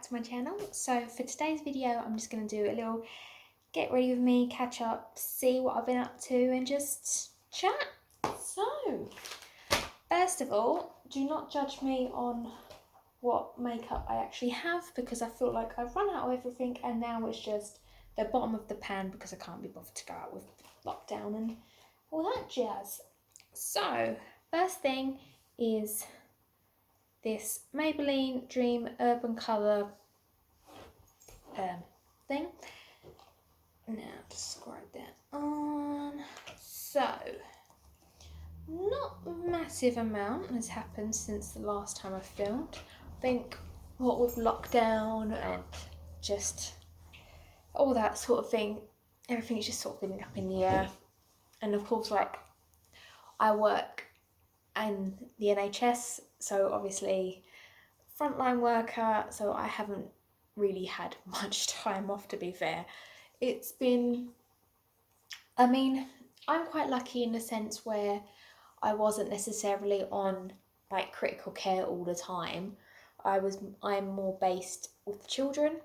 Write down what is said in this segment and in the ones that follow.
to my channel. So for today's video, I'm just going to do a little get ready with me, catch up, see what I've been up to and just chat. So, first of all, do not judge me on what makeup I actually have because I feel like I've run out of everything and now it's just the bottom of the pan because I can't be bothered to go out with lockdown and all that jazz. So, first thing is this Maybelline Dream Urban Colour thing. Now, just scribe that on. So, not a massive amount has happened since the last time I filmed. I think what with lockdown and just all that sort of thing, everything's just sort of been up in the air. And of course, like, I work in the NHS, so obviously frontline worker, so I haven't really had much time off, to be fair. It's been, I'm quite lucky in the sense where I wasn't necessarily on like critical care all the time. I'm more based with children,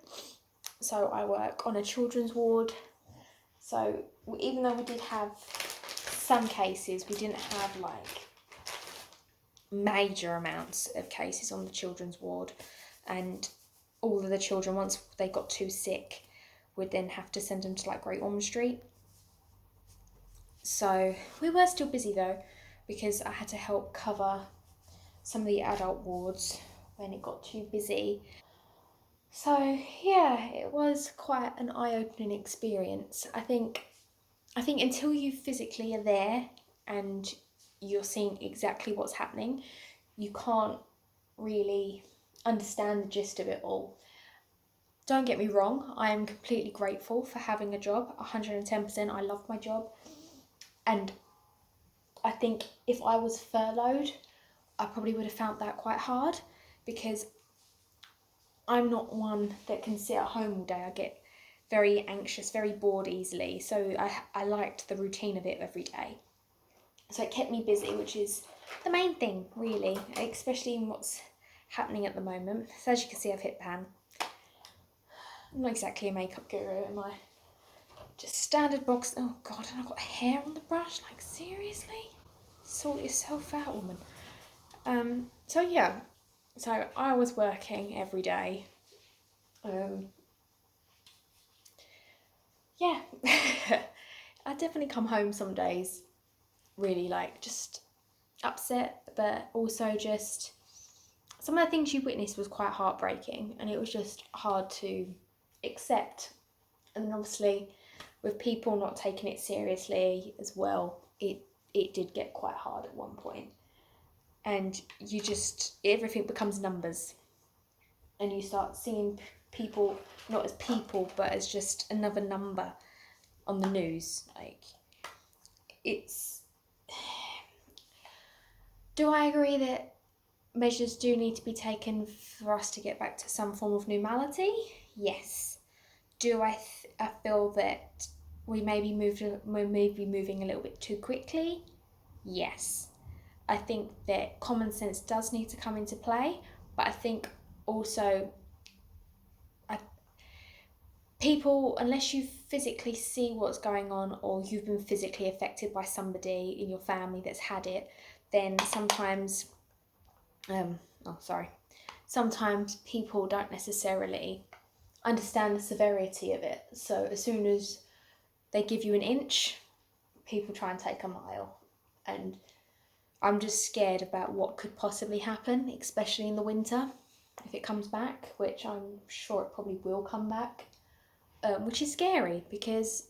so I work on a children's ward. So even though we did have some cases, we didn't have like major amounts of cases on the children's ward, and all of the children, once they got too sick, would then have to send them to like Great Ormond Street. So we were still busy though, because I had to help cover some of the adult wards when it got too busy. So yeah, it was quite an eye-opening experience. I think until you physically are there and you're seeing exactly what's happening, you can't really understand the gist of it all. Don't get me wrong, I am completely grateful for having a job, 110%. I love my job. And I think if I was furloughed, I probably would have found that quite hard because I'm not one that can sit at home all day. I get very anxious, very bored easily. So I liked the routine of it every day. So it kept me busy, which is the main thing, really, especially in what's happening at the moment. So as you can see, I've hit pan. I'm not exactly a makeup guru, am I? Just standard box. Oh God, and I've got hair on the brush. Like, seriously? Sort yourself out, woman. So yeah. So I was working every day. Yeah. I definitely come home some days really like just upset, but also just some of the things you witnessed was quite heartbreaking and it was just hard to accept. And then obviously with people not taking it seriously as well, it did get quite hard at one point. And you just, everything becomes numbers. And you start seeing people not as people, but as just another number on the news. Like, it's... Do I agree that measures do need to be taken for us to get back to some form of normality? Yes. Do I feel that we may be moving a little bit too quickly? Yes. I think that common sense does need to come into play, but I think also people, unless you physically see what's going on or you've been physically affected by somebody in your family that's had it, then sometimes sometimes people don't necessarily understand the severity of it. So as soon as they give you an inch, people try and take a mile. And I'm just scared about what could possibly happen, especially in the winter, if it comes back, which I'm sure it probably will come back, which is scary because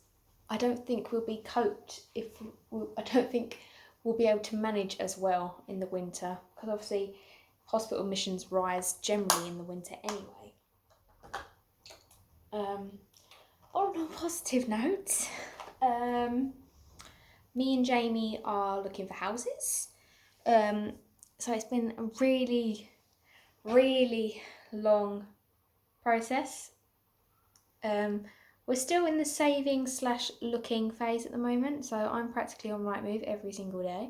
I don't think we'll be coped I don't think we'll be able to manage as well in the winter, because obviously hospital admissions rise generally in the winter anyway. On a positive note, me and Jamie are looking for houses. So it's been a really, really long process. We're still in the saving / looking phase at the moment, so I'm practically on Rightmove every single day.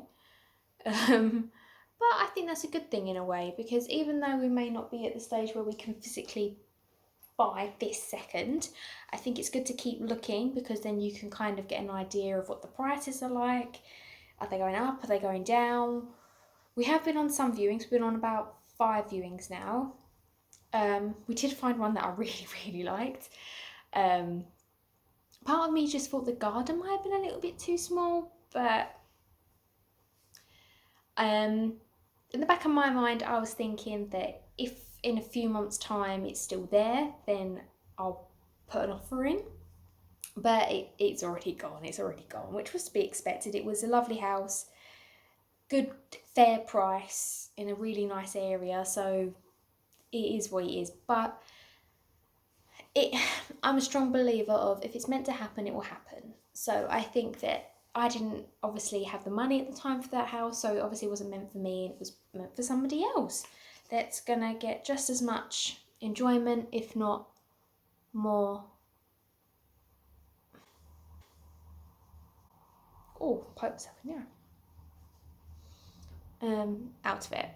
But I think that's a good thing in a way, because even though we may not be at the stage where we can physically buy this second. I think it's good to keep looking, because then you can kind of get an idea of what the prices are like. Are they going up? Are they going down? We have been on some viewings. We've been on about 5 viewings now. We did find one that I really, really liked. Part of me just thought the garden might have been a little bit too small, but in the back of my mind, I was thinking that if in a few months' time it's still there, then I'll put an offer in. But it's already gone. It's already gone, which was to be expected. It was a lovely house, good, fair price in a really nice area. So it is what it is. But I'm a strong believer of, if it's meant to happen, it will happen. So I think that I didn't obviously have the money at the time for that house, so it obviously wasn't meant for me, and it was meant for somebody else that's gonna get just as much enjoyment, if not more. Oh, pipe myself in there. Out of it.